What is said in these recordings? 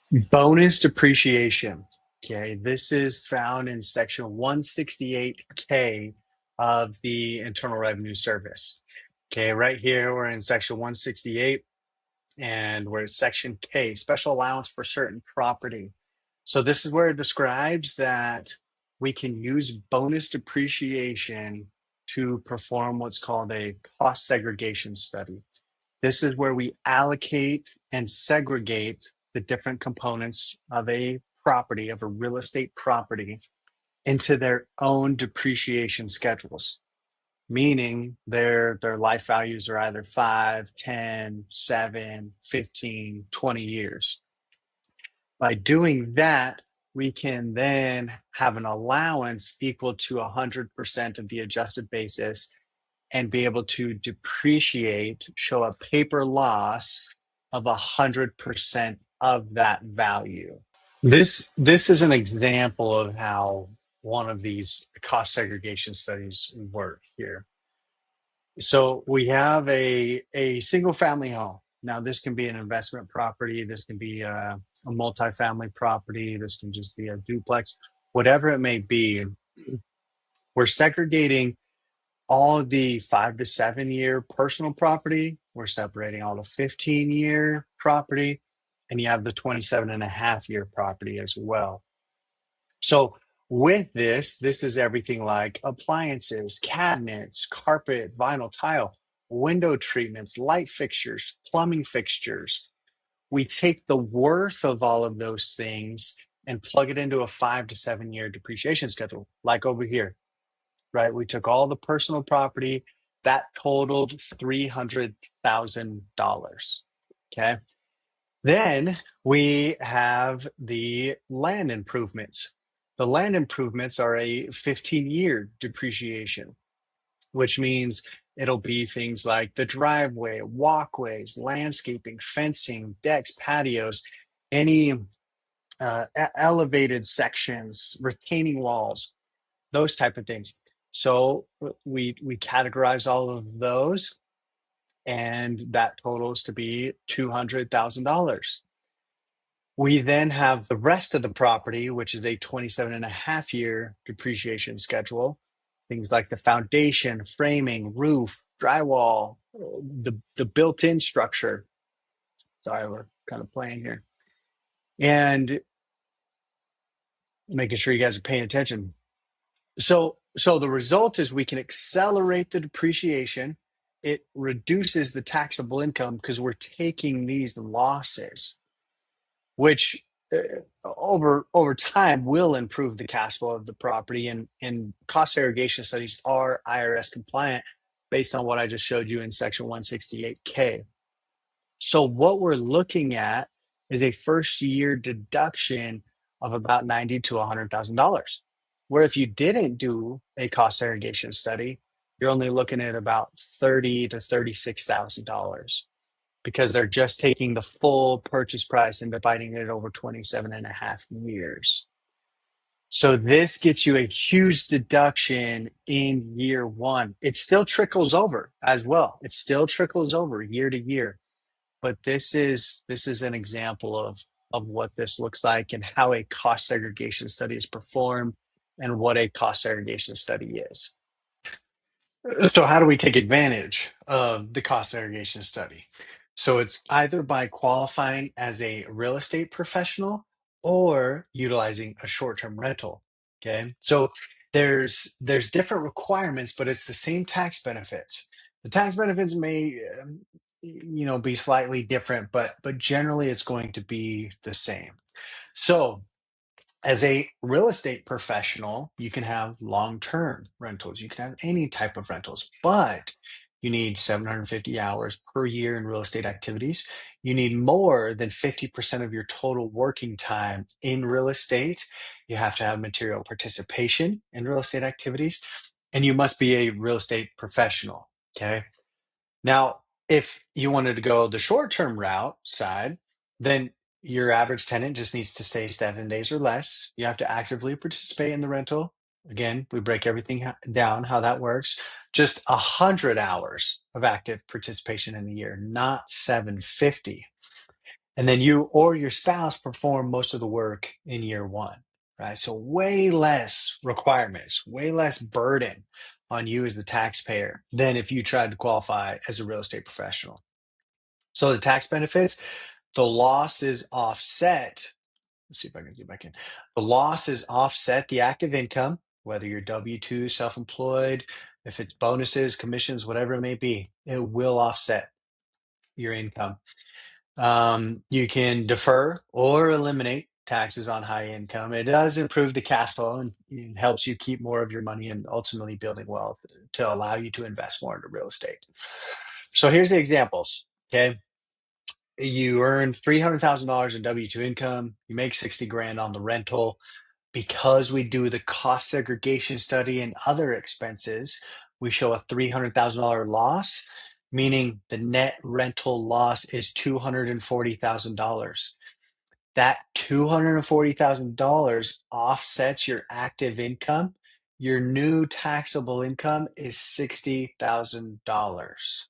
Bonus depreciation. Okay, this is found in section 168K of the Internal Revenue Service. Okay, right here we're in section 168 and we're in section K, special allowance for certain property. So this is where it describes that we can use bonus depreciation to perform what's called a cost segregation study. This is where we allocate and segregate the different components of a property, of a real estate property, into their own depreciation schedules, meaning their life values are either 5, 10, 7, 15, 20 years. By doing that, we can then have an allowance equal to 100% of the adjusted basis and be able to depreciate, show a paper loss of 100% of that value. This is an example of how one of these cost segregation studies work here. So we have a single family home. Now this can be an investment property, this can be a multifamily property, this can just be a duplex, whatever it may be. We're segregating all of the 5 to 7 year personal property. We're separating all the 15-year property, and you have the 27.5 year property as well. So with this is everything like appliances, cabinets, carpet, vinyl tile, window treatments, light fixtures, plumbing fixtures. We take the worth of all of those things and plug it into a 5 to 7 year depreciation schedule, like over here, right? We took all the personal property that totaled $300,000. Okay. Then we have the land improvements. The land improvements are a 15-year depreciation, which means it'll be things like the driveway, walkways, landscaping, fencing, decks, patios, any elevated sections, retaining walls, those type of things. So we categorize all of those, and that totals to be $200,000. We then have the rest of the property, which is a 27.5 year depreciation schedule. Things like the foundation, framing, roof, drywall, the built-in structure. Sorry, we're kind of playing here. And making sure you guys are paying attention. So the result is we can accelerate the depreciation. It reduces the taxable income because we're taking these losses, which over time will improve the cash flow of the property. And cost segregation studies are IRS compliant based on what I just showed you in section 168K. So what we're looking at is a first year deduction of about $90,000 to $100,000. Where if you didn't do a cost segregation study, you're only looking at about $30,000 to $36,000 because they're just taking the full purchase price and dividing it over 27.5 years. So this gets you a huge deduction in year one. It still trickles over as well. It still trickles over year to year. But this is an example of what this looks like and how a cost segregation study is performed and what a cost segregation study is. So how do we take advantage of the cost segregation study? So it's either by qualifying as a real estate professional or utilizing a short-term rental. Okay. So there's different requirements, but it's the same tax benefits. The tax benefits may be slightly different, but generally it's going to be the same. So as a real estate professional, you can have long-term rentals. You can have any type of rentals, but you need 750 hours per year in real estate activities. You need more than 50% of your total working time in real estate. You have to have material participation in real estate activities, and you must be a real estate professional. Okay. Now, if you wanted to go the short-term route side, then your average tenant just needs to stay 7 days or less. You have to actively participate in the rental. Again, we break everything down, how that works. Just 100 hours of active participation in a year, not 750. And then you or your spouse perform most of the work in year one, right? So way less requirements, way less burden on you as the taxpayer than if you tried to qualify as a real estate professional. So the tax benefits, the loss is offset. Let's see if I can get back in. The losses offset the active income, whether you're W-2, self-employed, if it's bonuses, commissions, whatever it may be, it will offset your income. You can defer or eliminate taxes on high income. It does improve the cash flow and helps you keep more of your money and ultimately building wealth to allow you to invest more into real estate. So here's the examples. Okay. You earn $300,000 in W-2 income. You make 60 grand on the rental. Because we do the cost segregation study and other expenses, we show a $300,000 loss, meaning the net rental loss is $240,000. That $240,000 offsets your active income. Your new taxable income is $60,000.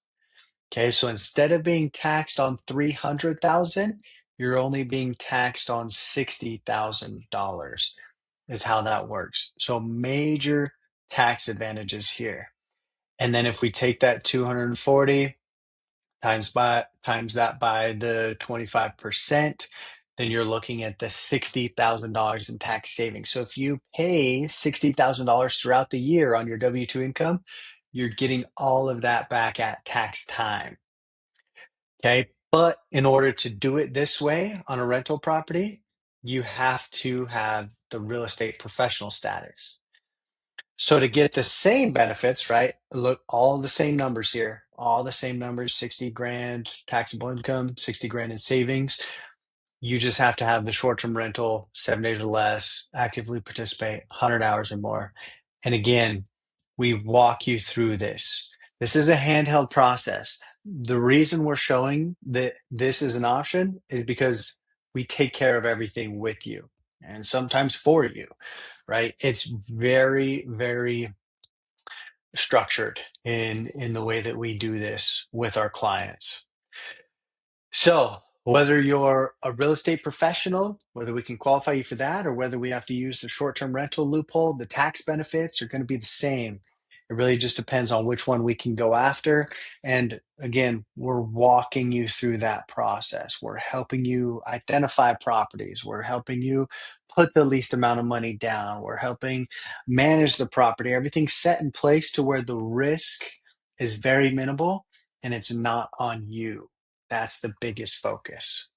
Okay, so instead of being taxed on 300,000, you're only being taxed on $60,000 is how that works. So major tax advantages here. And then if we take that 240 times that by the 25%, then you're looking at the $60,000 in tax savings. So if you pay $60,000 throughout the year on your W-2 income, you're getting all of that back at tax time. Okay. But in order to do it this way on a rental property, you have to have the real estate professional status. So to get the same benefits, right? Look, all the same numbers here, all the same numbers, 60 grand taxable income, 60 grand in savings. You just have to have the short-term rental, 7 days or less, actively participate, 100 hours or more. And again, we walk you through this. This is a handheld process. The reason we're showing that this is an option is because we take care of everything with you and sometimes for you, right? It's very, very structured in the way that we do this with our clients. So, whether you're a real estate professional, whether we can qualify you for that, or whether we have to use the short-term rental loophole, the tax benefits are going to be the same. It really just depends on which one we can go after. And again, we're walking you through that process. We're helping you identify properties. We're helping you put the least amount of money down. We're helping manage the property. Everything's set in place to where the risk is very minimal and it's not on you. That's the biggest focus.